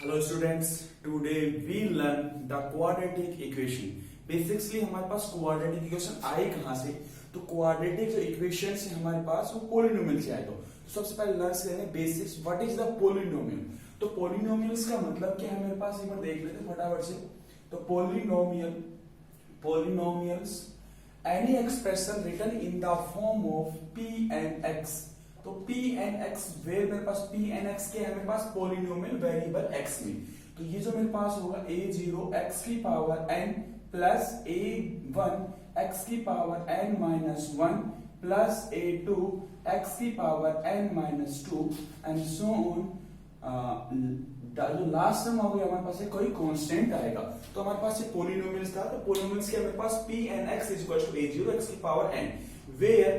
Hello students, today we learn the quadratic equation. Basically हमारे पास quadratic equation आए कहां से? तो क्वाड्रेटिक जो इक्वेशन है हमारे पास वो पोलिनोमियल से आए। तो सबसे पहले लर्न करेंगे basics, what is the polynomial. तो पोलिनोमियल्स का मतलब क्या है मेरे पास, एक बार देख लेते हैं फटाफट से। तो polynomials any expression written in the form of p and x. तो p एंड x वेर मेरे पास p एंड x के है मेरे पास पोलिनोमियल वेरिएबल x में। तो ये जो मेरे पास होगा a0 x की power n plus a1 x की power n minus 1 plus a2 x की power n minus 2 and so on. जो लास्ट टर्म होगा हमारे पास कोई कांस्टेंट आएगा। तो हमारे पास ये पोलिनोमियल्स था। तो पोलिनोमियल्स के मेरे पास p and x is equal to a0 x की पावर n वेयर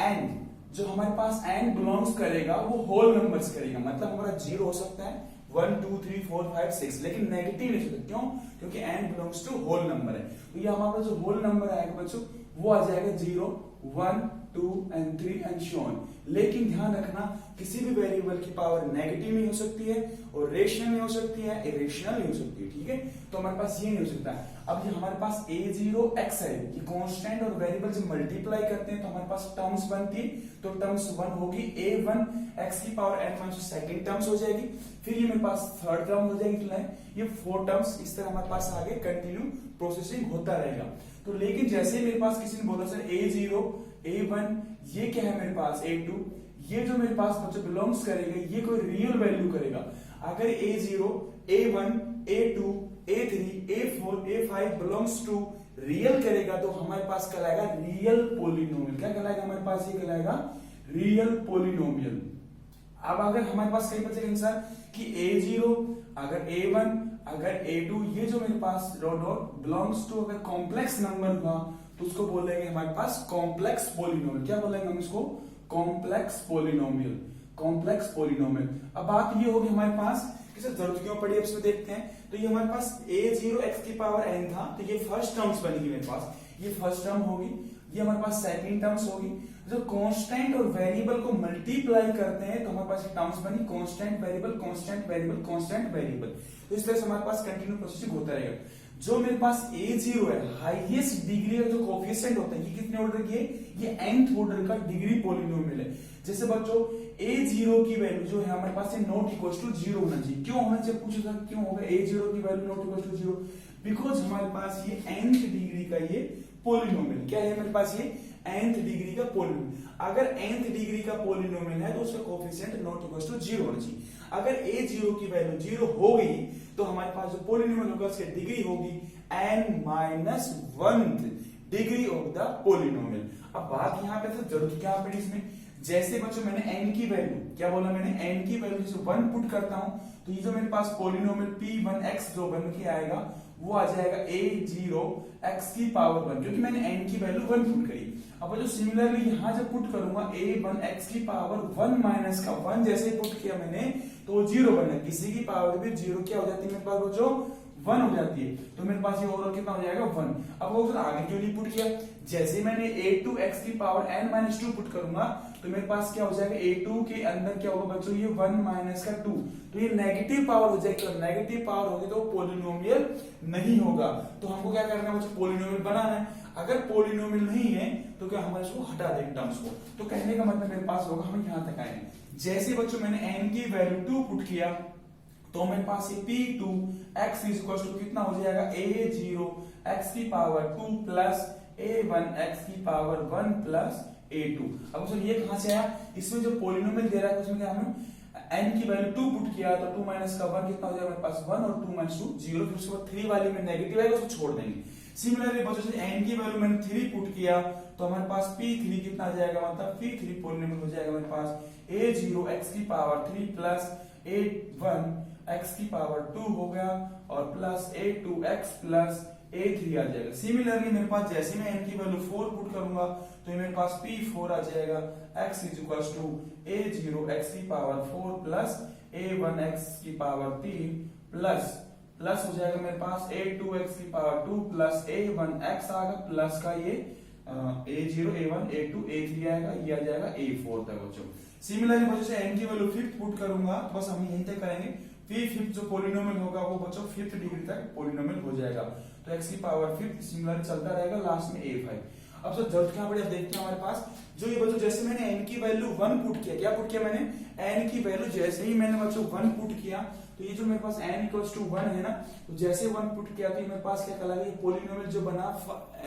n जो हमारे पास n बिलोंग्स करेगा वो होल नंबर्स करेगा। मतलब हमारा 0 हो सकता है 1 2 3 4 5 6, लेकिन नेगेटिव नहीं सकता। क्यों? क्योंकि n belongs to whole number है। तो ये हमारा जो होल नंबर आएगा बच्चों वो आ जाएगा 0 1 2 एंड 3 एंड सो ऑन। लेकिन ध्यान रखना किसी भी वेरिएबल की पावर नेगेटिव नहीं हो सकती है और रेशनल नहीं हो सकती है, इरेशनल नहीं हो सकती है। ठीक है, तो हमारे पास ये नहीं हो सकता। अब ये हमारे पास a0 x है, ये कांस्टेंट और वेरिएबल से मल्टीप्लाई करते हैं तो हमारे पास टर्म्स बनती है। तो टर्म्स 1 होगी a1 x की power n minus second terms हो जाएगी। फिर ये मेरे पास थर्ड टर्म हो जाएगी। ये 4 टर्म्स इस तरह हमारे पास आगे कंटिन्यू प्रोसेसिंग होता रहेगा। तो लेकिन जैसे मेरे पास किसी ने बोला सर a0 a1 ये क्या है मेरे पास a2, ये जो मेरे पास बच्चों बिलोंग्स करेगा ये कोई रियल वैल्यू करेगा। अगर a0 a1 a2 a3 a4 a5 belongs to real करेगा तो हमारे पास कहलाएगा रियल पोलिनोमियल। क्या कहलाएगा हमारे पास? ये कहलाएगा रियल पोलिनोमियल। अब अगर हमारे पास कहीं बचेगा आंसर कि a0 अगर a1 अगर a2 ये जो मेरे पास डॉट डॉट बिलोंग्स टू अगर कॉम्प्लेक्स नंबर हुआ तो उसको बोलेंगे हमारे पास कॉम्प्लेक्स पोलिनोमियल। क्या बोलेंगे हम इसको? Complex polynomial. Complex polynomial. अब बात ये होगी हमारे पास किसे जरूरत क्यों पड़ी अब इसमें देखते हैं। तो ये हमारे पास a0 x की पावर n था, तो ये फर्स्ट टर्म्स बनेगी मेरे पास, ये फर्स्ट टर्म होगी, ये हमारे पास सेकंड टर्म्स होगी। जो कांस्टेंट और वेरिएबल को मल्टीप्लाई करते हैं तो हमारे पास टर्म्स बनी constant variable constant variable constant variable. तो इस तरह से हमारे पास कंटिन्यू प्रोसेसिंग होता रहेगा। जो मेरे पास a0 है हाईएस्ट डिग्री का जो कोफिशिएंट होता है ये कितने ऑर्डर की है? ये nth ऑर्डर का डिग्री पोलिनोमियल है। जैसे बच्चों a0 की वैल्यू जो है हमारे पास नॉट इक्वल टू 0 होना चाहिए। क्यों होना चाहिए पूछो था, क्यों होगा a0 की value not equal to 0? Because हमारे पास ये nth डिग्री का ये पोलिनोमियल क्या है मेरे पास? ये nth डिग्री का पोलिनोमियल। अगर nth डिग्री का पोलिनोमियल है तो उसका कोफिशिएंट नॉट इक्वल टू 0 होना चाहिए। अगर a0 की वैल्यू 0 हो गई तो हमारे पास जो पोलिनोमियल होगा उसकी डिग्री होगी n minus 1th degree of the polynomial. अब बात यहाँ पे तो जरूरत क्या पड़ी इसमें? जैसे बच्चों मैंने n की वैल्यू क्या बोला, मैंने n की वैल्यू जैसे 1 पुट करता हूं तो ये जो मेरे पास पोलिनोमियल p1x जो बन के आएगा वो आ जाएगा a0 x की पावर 1, क्योंकि मैंने n की वैल्यू 1 पुट करी। अब जो सिमिलरली यहां जब पुट करूंगा a1 x की पावर 1 माइनस का 1 जैसे पुट किया मैंने तो 0 बना। किसी की पावर भी 0 क्या हो जाती है मेरे पास बच्चों? 1 हो जाती है। तो मेरे पास ये ओवरऑल कितना हो जाएगा? 1। अब वो आगे क्यों नहीं पुट किया? जैसे मैंने a2 x की पावर n माइनस 2 पुट करूंगा तो मेरे पास क्या हो जाएगा? a2 के अंदर क्या होगा बच्चों? ये 1 माइनस का 2, तो ये नेगेटिव पावर हो जाएगी। और नेगेटिव पावर होगी तो पोलिनोमियल नहीं होगा। तो हमको क्या करना है बच्चों? पोलिनोमियल बनाना है। अगर पोलिनोमियल नहीं है तो क्या हम इसको हटा देंगे टर्म्स को। तो कहने का मतलब मेरे पास होगा हम यहां तक आएंगे। जैसे बच्चों मैंने n की वैल्यू 2 पुट किया तो मेरे पास ये p2 x is equal to कितना हो जाएगा? a0 x की पावर 2 प्लस a1 x की पावर 1 प्लस a2। अब सर ये कहां से आया? इसमें जो पोलिनोमियल दे रहा है उसमें क्या हमने n की वैल्यू 2 पुट किया तो 2 माइनस का 1 कितना हो जाएगा मेरे पास? 1 और 2 माइनस 2 0। फिर उसके बाद 3 वाली में नेगेटिव आएगा उसको छोड़ देंगे। सिमिलरली बच्चों से n की वैल्यू मैंने 3 पुट किया तो हमारे पास p3 कितना आ जाएगा? मतलब p3 पोलिनोमियल हो जाएगा मेरे पास a0 x की पावर 3 प्लस a1 x की पावर 2 हो गया और plus a2 x plus a3 आ जाएगा। सिमिलरली मेरे पास जैसे मैं n की वैल्यू 4 पुट करूंगा तो मेरे पास p4 आ जाएगा x is equal to a0 x की पावर 4 प्लस a1 x की पावर 3 प्लस प्लस हो जाएगा मेरे पास a2 x की पावर 2 प्लस a1 x आएगा प्लस का ये a0 a1 a2 a3 आएगा, ये आ जाएगा a4 तक बच्चों। सिमिलरली बच्चों से n की वैल्यू 5 पुट करूंगा तो बस हम यहीं तक करेंगे। फिफ्थ जो पोलिनोमियल होगा वो बच्चों फिफ्थ डिग्री तक पोलिनोमियल हो जाएगा। तो x की पावर फिफ्थ सिमिलर चलता रहेगा, लास्ट में a5। अब सर जरूरत क्या पड़ी, अब देखते हैं हमारे पास जो ये बच्चों जैसे मैंने n की वैल्यू 1 पुट किया, क्या पुट किया मैंने, n की वैल्यू जैसे ही मैंने बच्चों 1 पुट किया तो ये जो मेरे पास n इक्वल्स टू 1 है ना, तो जैसे 1 पुट किया तो ये मेरे पास क्या कहलाएगा, ये पोलिनोमियल जो बना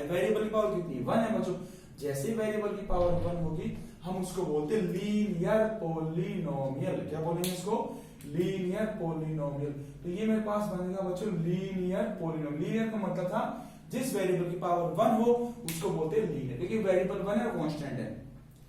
वेरिएबल की पावर कितनी 1 है बच्चों। जैसे ही वेरिएबल की पावर 1 होगी हम उसको बोलते हैं लीनियर पोलिनोमियल। क्या बोलेंगे इसको, लीनियर पोलिनोमियल। तो ये मेरे पास बनेगा बच्चों लीनियर पोलिनोमियल। लीनियर का मतलब था जिस वेरिएबल की पावर 1 हो उसको बोलते हैं लीनियर, क्योंकि वेरिएबल 1 है कांस्टेंट है।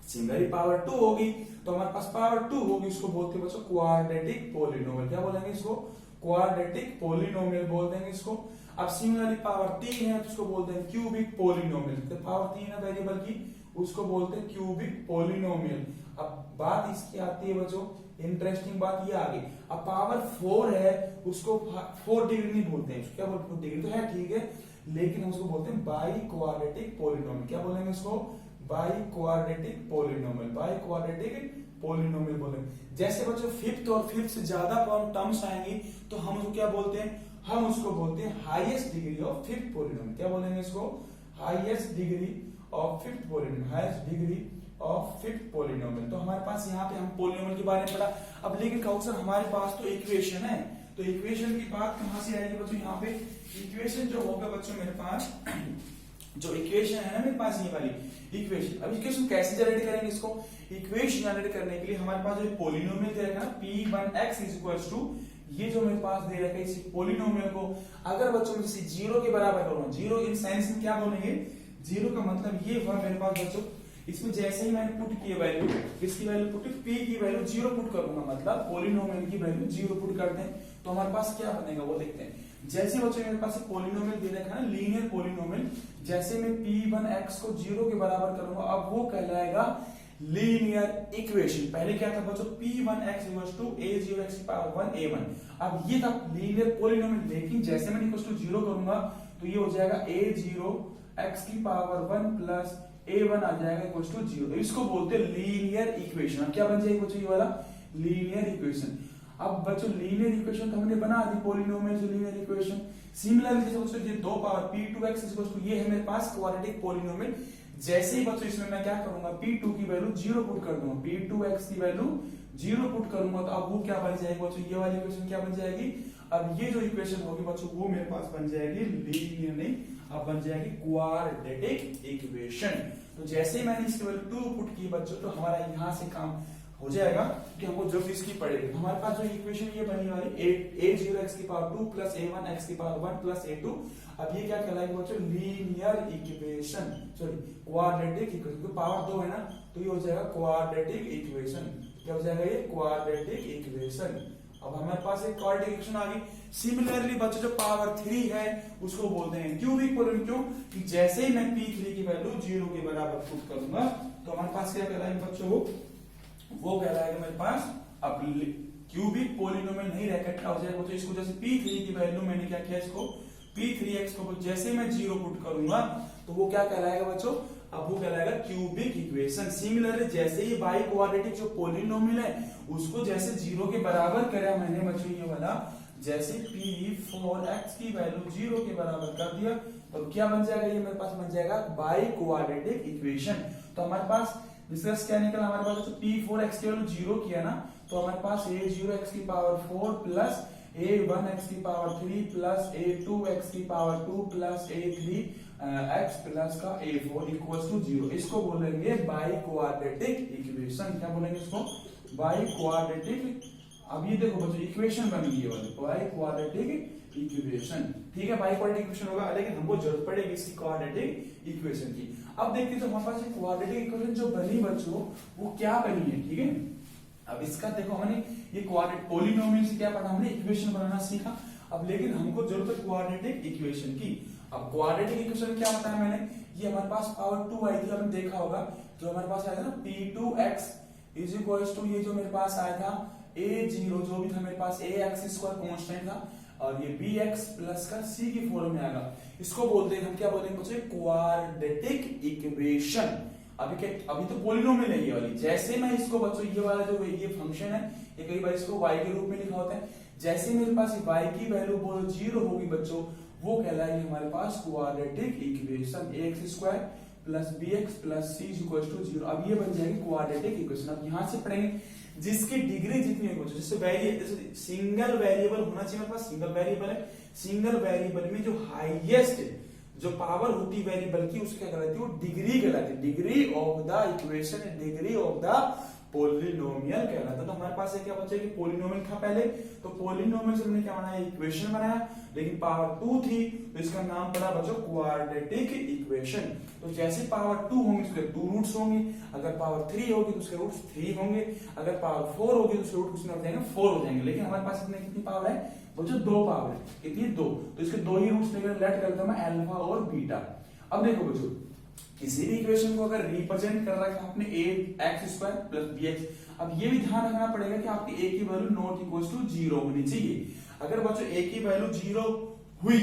सिमिलरली पावर 2 होगी तो हमारे पास पावर 2 होगी, उसको बोलते हैं बच्चों क्वाड्रेटिक पोलिनोमियल। क्या बोलेंगे इसको, क्वाड्रेटिक पोलिनोमियल बोल देंगे इसको। अब सिमिलरली पावर 3 है तो उसको बोलते हैं क्यूबिक पोलिनोमियल। तो पावर 3 है वेरिएबल की, उसको बोलते हैं क्यूबिक पोलिनोमियल। अब बात इसकी आती है बच्चों, इंटरेस्टिंग बात ये आ गई। अब पावर 4 है उसको 4 डिग्री नहीं बोलते हैं, क्या बोलते हैं, डिग्री तो है ठीक है, लेकिन हम उसको बोलते हैं बाई क्वाड्रेटिक पोलिनोमियल। क्या बोलेंगे इसको, by quadratic polynomial, by quadratic polynomial बोलेंगे। जैसे बच्चों फिफ्थ और फिफ्थ से ज्यादा टर्म्स आएंगी तो हम उसको क्या बोलते हैं, हम उसको बोलते हैं highest degree of fifth polynomial. क्या बोलेंगे इसको, highest degree of fifth polynomial, highest degree of fifth polynomial. तो हमारे पास यहाँ पे हम पोलिनोमियल के बारे में पढ़ा। अब लेकिन कहो सर हमारे पास तो इक्वेशन है, तो इक्वेशन की बात कहां से आएगी बच्चों, यहाँ पे इक्वेशन जो होगा बच्चों मेरे पास जो इक्वेशन है ना मेरे पास ये वाली इक्वेशन। अब इक्वेशन कैसे जनरेट करेंगे, इसको इक्वेशन जनरेट करने के लिए हमारे पास जो पोलिनोमियल दे रखा है p1x इज इक्वल्स टू, ये जो मेरे पास दे रखा है इस पोलिनोमियल को अगर बच्चों में इसे 0 के बराबर करूं, 0 इन सेंस में क्या बोलेंगे, 0 का मतलब ये हुआ मेरे पास बच्चों, इसमें जैसे ही मैंने पुट किया वैल्यू, इसकी वैल्यू पुट p की वैल्यू 0 पुट करूंगा, मतलब पोलिनोमियल की वैल्यू 0 पुट कर दें तो हमारे पास क्या बनेगा वो देखते हैं। जैसे बच्चों मेरे पास पोलिनोमियल दे रखा है ना, लीनियर पोलिनोमियल, जैसे मैं p1x को 0 के बराबर करूंगा अब वो कहलाएगा लीनियर इक्वेशन। पहले क्या था बच्चों, p1x इक्वल्स टू a0x की पावर 1 a1। अब ये था लीनियर पोलिनोमियल, लेकिन जैसे मैं इक्वल्स टू 0 करूंगा तो ये हो जाएगा a0x की पावर 1 प्लस a1 आ जाएगा इक्वल्स टू 0। इसको बोलते हैं लीनियर इक्वेशन। अब क्या बन जाएगी बच्चों, ये वाला लीनियर इक्वेशन। अब बच्चों लीनियर इक्वेशन तो हमने बना दी, पोलिनोमियल से लीनियर इक्वेशन। सिमिलरली जैसे बच्चों ये 2 पावर p2x इक्वल्स टू, ये है मेरे पास क्वाड्रेटिक पोलिनोमियल। जैसे ही बच्चों इसमें मैं क्या करूंगा, p2 की वैल्यू 0 पुट कर दूंगा, p2x की वैल्यू 0 पुट करूंगा तो अब वो क्या बन जाएगी बच्चों, ये वाली इक्वेशन क्या बन जाएगी, अब ये जो इक्वेशन होगी बच्चों वो मेरे पास बन जाएगी लीनियर नहीं, अब बन जाएगी क्वाड्रेटिक इक्वेशन। तो जैसे ही मैंने इसकी वैल्यू 2 पुट की बच्चों तो हमारा यहां से काम हो जाएगा कि हमको जब इसकी पड़ेगी। हमारे पास जो इक्वेशन ये बनी वाली a0x की पावर 2 प्लस a1x की पावर 1 प्लस a2, अब ये क्या कहलाएगी बच्चों, linear equation, sorry quadratic equation. तो पावर 2 है ना तो ये हो जाएगा क्वाड्रेटिक इक्वेशन। क्या हो जाएगा ये, क्वाड्रेटिक इक्वेशन। अब हमारे पास एक क्वाड्रेटिक इक्वेशन आ गई। सिमिलरली बच्चों जो पावर 3 है उसको बोलते हैं क्यूबिक पोलिनोमियल। क्यों कि जैसे ही मैं p3 की वैल्यू 0 के बराबर पुट करूंगा तो हमारे पास क्या कहलाएगा बच्चों, वो कहलाएगा मेरे पास अब क्यूबिक पोलिनोमियल नहीं रह क्या हो जाएगा बच्चों, इसको जैसे p3 की वैल्यू मैंने क्या किया, इसको p3x को जैसे मैं 0 पुट करूंगा तो वो क्या कहलाएगा बच्चों, अब वो कहलाएगा क्यूबिक इक्वेशन। सिमिलरली जैसे ही बाई क्वाड्रेटिक जो पोलिनोमियल है उसको जैसे 0 के बराबर करा मैंने बच्चों ये वाला, जैसे p4x की वैल्यू 0 के बराबर कर दिया तो क्या बन जाएगा, ये मेरे पास बन जाएगा बाई क्वाड्रेटिक इक्वेशन। तो हमारे पास डिस्कस क्या निकला, हमारे पास p4x की वैल्यू 0 किया ना तो हमारे पास a0x की पावर 4 प्लस a1x की पावर 3 प्लस a2x की पावर 2 प्लस a3x प्लस का a4 इक्वल्स टू 0। इसको बोलेंगे बाई क्वाड्रेटिक इक्वेशन। क्या बोलेंगे इसको, बाई क्वाड्रेटिक। अब ये देखो बच्चों इक्वेशन बन गई है वाली बाई क्वाड्रेटिक इक्वेशन। ठीक है, बाई क्वाड्रेटिक इक्वेशन होगा, लेकिन हमको जरूरत पड़ेगी इसकी क्वाड्रेटिक इक्वेशन की। अब देखते हैं तो हमारे पास क्वाड्रेटिक इक्वेशन जो बनी बच्चों वो क्या बनी है। ठीक है, अब इसका देखो हमने ये क्वाड्रेटिक पोलिनोमियल से क्या पढ़ा, हमने इक्वेशन बनाना सीखा। अब लेकिन हमको जरूरत है क्वाड्रेटिक इक्वेशन की। अब क्वाड्रेटिक इक्वेशन क्या बताया मैंने, ये हमारे पास पावर 2 आई थी, आपने देखा होगा जो हमारे पास आया था ना p2x इज इक्वल्स टू, ये जो मेरे पास आया था a0 जो भी था मेरे पास ax स्क्वायर कांस्टेंट था और ये bx प्लस का c की फॉर्म में आएगा। इसको बोलते हैं हम क्या बोलेंगे बच्चों, क्वाड्रेटिक इक्वेशन। अभी तो पोलिनोमियल है ये वाली, जैसे मैं इसको बच्चों ये वाला जो ये फंक्शन है ये कई बार इसको y के रूप में लिखा होता है, जैसे मेरे पास y की वैल्यू बोलो 0 होगी बच्चों, वो कहलाएगी हमारे पास quadratic equation ax² plus bx plus c equal to 0। अब ये बन जाएगी क्वाड्रेटिक इक्वेशन। अब यहां से पढ़ेंगे जिसकी डिग्री जितनी होगी, जैसे सिंगल वेरिएबल होना चाहिए हमारे पास, सिंगल वेरिएबल है, सिंगल वेरिएबल में जो हाईएस्ट जो पावर होती है वेरिएबल की उसकी क्या कहलाती है, वो डिग्री कहलाती है। Degree of the equation, degree of the polynomial कहलाता है। तो हमारे पास क्या बचा कि पोलिनोमियल था पहले, तो पोलिनोमियल से हमने क्या बनाया, इक्वेशन बनाया, लेकिन पावर 2 थी तो इसका नाम पड़ा बच्चों क्वाड्रेटिक इक्वेशन। तो जैसे पावर 2 होंगे उसके 2 रूट्स होंगे, अगर पावर 3 होगी तो उसके रूट्स 3 होंगे, अगर पावर 4 होगी तो उसके रूट कितने हो जाएंगे, 4 हो जाएंगे। लेकिन हमारे पास इसमें कितनी पावर है बच्चों, 2 पावर है। कितनी, 2। तो इसके 2 ही रूट्स लेकर लेट करता हूं मैं अल्फा और बीटा। अब देखो बच्चों, किसी भी इक्वेशन को अगर रिप्रेजेंट कर रखा है आपने ax² प्लस bx, अब ये भी ध्यान रखना पड़ेगा कि आपकी a की वैल्यू नॉट इक्वल टू 0 होनी चाहिए। अगर बच्चों a की वैल्यू 0 हुई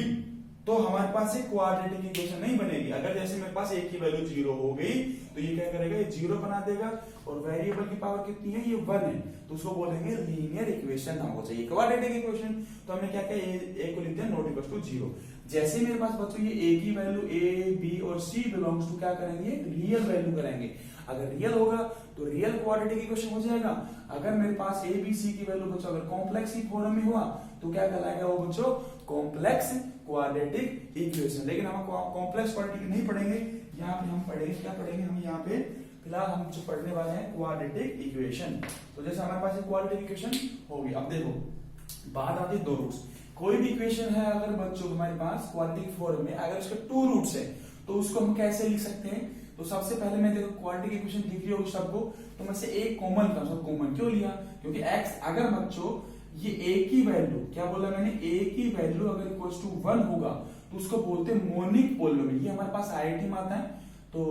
तो हमारे पास एक क्वाड्रेटिक इक्वेशन नहीं बनेगी। अगर जैसे मेरे पास a की वैल्यू 0 हो गई तो ये क्या करेगा, ये 0 बना देगा, और वेरिएबल की पावर कितनी है, ये 1 है, तो उसको बोलेंगे लीनियर इक्वेशन ना हो चाहिए, क्वाड्रेटिक इक्वेशन। तो हमने क्या किया, a को लिखते हैं नॉट इक्वल टू 0। जैसे मेरे पास बच्चों ये a की वैल्यू a b और c बिलोंग्स टू क्या करेंगे, रियल वैल्यू करेंगे। अगर रियल होगा तो रियल क्वाड्रेटिक इक्वेशन हो जाएगा। अगर मेरे पास a b c की वैल्यू बच्चों अगर कॉम्प्लेक्स ही फॉर्म में हुआ तो क्या कहलाएगा वो बच्चों, कॉम्प्लेक्स क्वाड्रेटिक इक्वेशन। लेकिन हम कॉम्प्लेक्स क्वाड्रेटिक नहीं पढ़ेंगे, यहाँ पे हम पढ़ेंगे, क्या पढ़ेंगे हम यहाँ पे, फिलहाल हम जो पढ़ने वाले हैं क्वाड्रेटिक इक्वेशन। तो जैसे हमारे पास क्वाड्रेटिक इक्वेशन होगी। अब देखो बात आती है 2 रूट्स। कोई भी इक्वेशन है अगर बच्चों हमारे पास क्वाड्रेटिक फॉर्म में, अगर उसके 2 रूट्स है तो उसको हम कैसे लिख सकते हैं। तो सबसे पहले मैं देखो क्वाड्रेटिक इक्वेशन दिख रही होगी सबको, तो मैं से एक कॉमन था, सब कॉमन क्यों लिया, क्योंकि x अगर बच्चों ये a की वैल्यू, क्या बोला मैंने, a की वैल्यू अगर इक्वल्स टू 1 होगा तो उसको बोलते हैं मोनिक पोलिनोमियल। ये हमारे पास आईआईटी में आता है। तो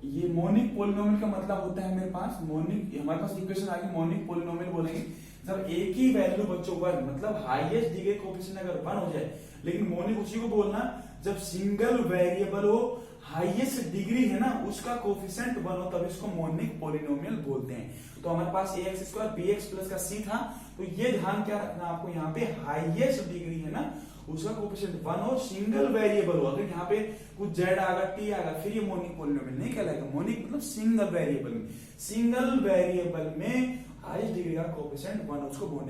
ये मोनिक पोलिनोमियल का मतलब होता है मेरे पास मोनिक, हमारे पास इक्वेशन आ गई मोनिक पोलिनोमियल बोलेंगे जब a की वैल्यू बच्चों 1, मतलब हाईएस्ट डिग्री कोएफिशिएंट अगर 1 हो जाए। लेकिन मोनिक उसी को बोलना जब सिंगल वेरिएबल हो, हाईएस्ट डिग्री है ना उसका कोएफिशिएंट 1 हो, तब इसको मोनिक पोलिनोमियल बोलते हैं। तो हमारे पास ax² bx प्लस का c था, तो ये ध्यान क्या रखना आपको, यहाँ पे हाईएस्ट डिग्री है ना उसका कोएफिशिएंट 1 और सिंगल वेरिएबल हो। अगर यहाँ पे कुछ z आगा t आगा फिर ये मोनिक पोलिनोमियल नहीं कहलाएगा। मोनिक मतलब सिंगल वेरिएबल में, सिंगल वेरिएबल में हाईएस्ट डिग्री का कोएफिशिएंट 1 उसको मोनिक